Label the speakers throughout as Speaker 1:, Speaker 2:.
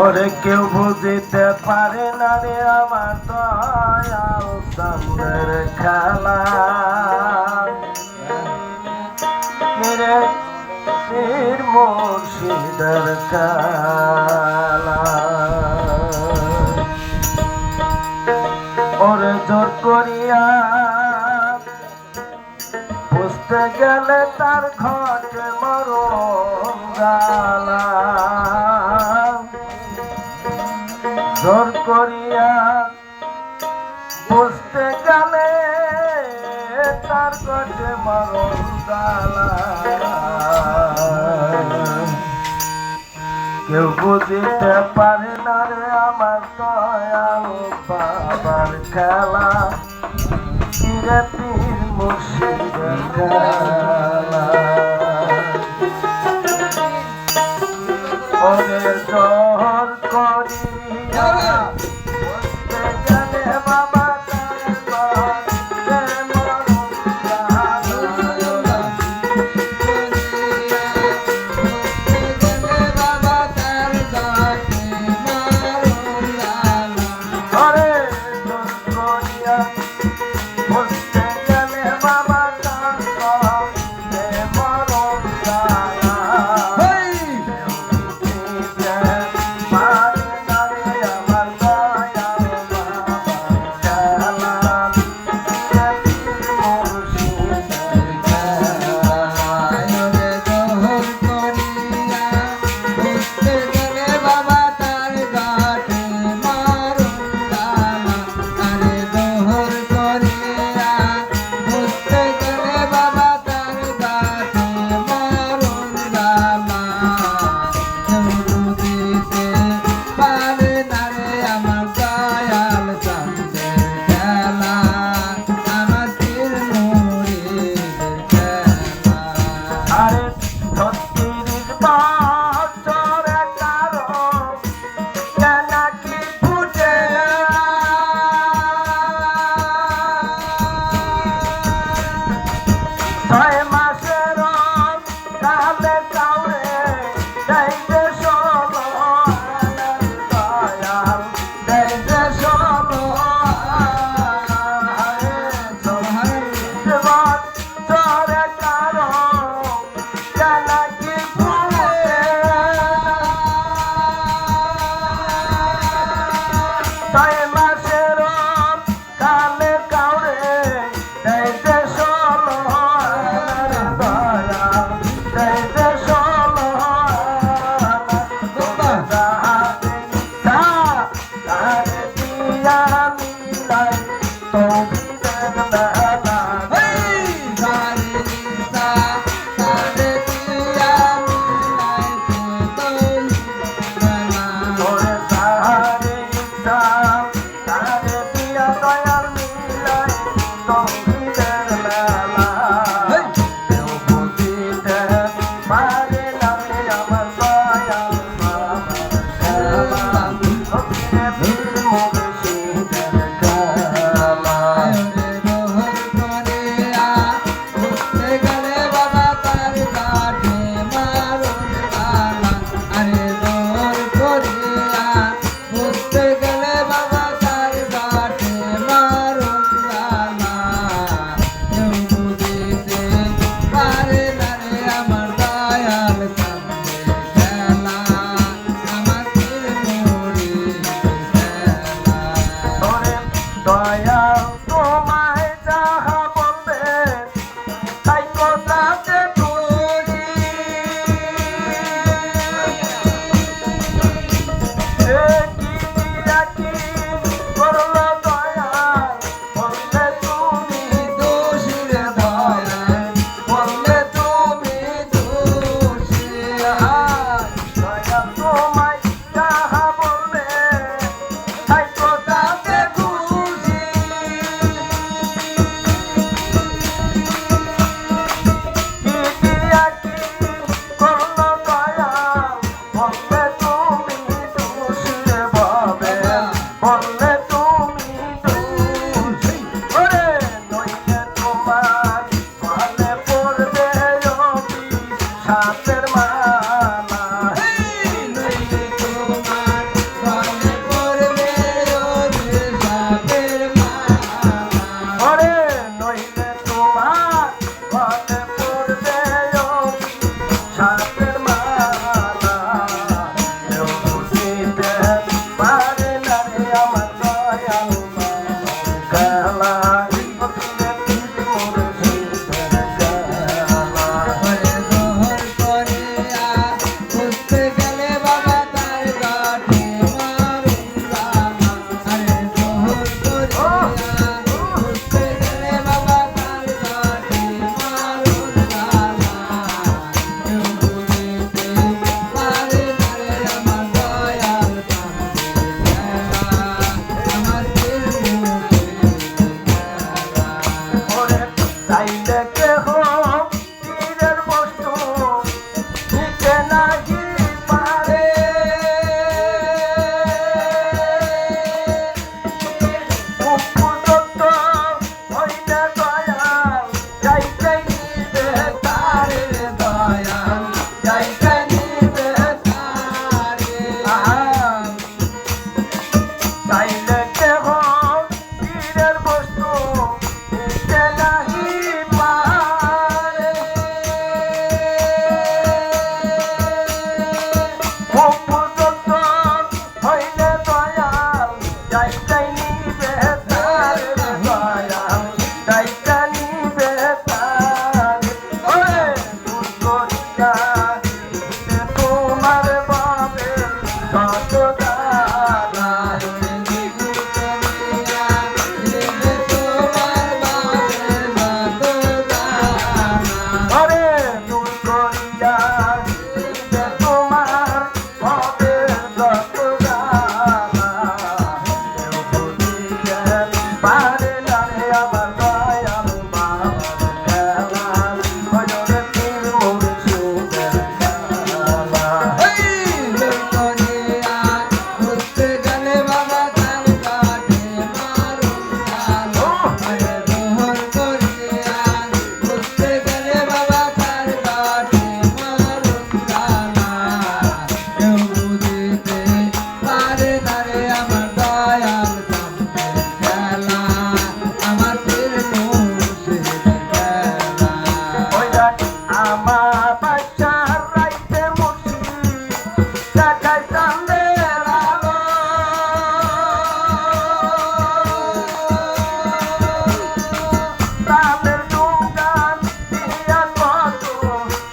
Speaker 1: ওরে কেউ বুঝিতে পারে না রে আমার দয়াল চাঁদের খেলা রে পীর মুর্শিদের খেলা। ওরে জোর করিয়া বুঝতে গেলে তার ঘটে মরণ জ্বালা। জোর করিয়া বুঝতে গেলে তার ঘটে মরণ জ্বালা। কেউ বুঝিতে পারে না রে আমার দয়াল বাবার খেলা রে পীর মুর্শিদের খেলা। ওরে জোর করিয়া বলতে গেলে বাবা তার ঘটে মরণ জ্বালা। ওরে জোর করিয়া বলতে গেলে বাবা তার ঘটে মরণ জ্বালা। চাঁদের আলো তাদের ডুঙ্গান দিয়া কত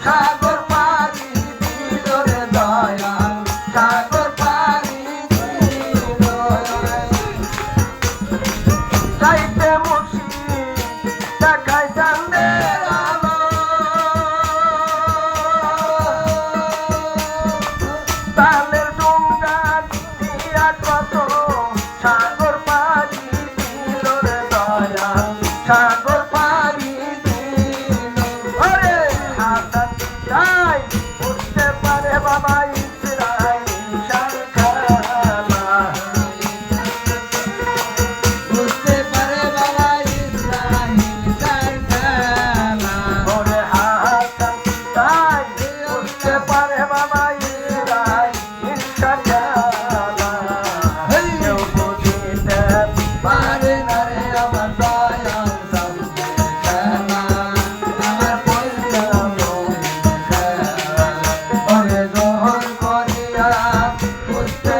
Speaker 1: সাগর পাড়ি দিল রে দয়াল সাগর পাড়ি দিল যাইতে মুছি দেখাই চাঁদের আলো তাদের ডুঙ্গান দিয়া কত সাগর পাড়ি দিল রে দয়াল সাগর পাড়ি দিল ওরে হাসান যাই বুঝতে পারে বাবা ইসরাইল সরকারা
Speaker 2: বুঝতে পারে বাবা ইসরাইল সরকারা
Speaker 1: ওরে হাসান যাই বুঝতে পারে বাবা ইসরাইল সরকারা কেউ বুঝিতে
Speaker 2: পারে না রে আমার দয়াল সামনে খেলা আমার পয়সা খেলা ওরে গ্রহণ করিয়া বুঝতে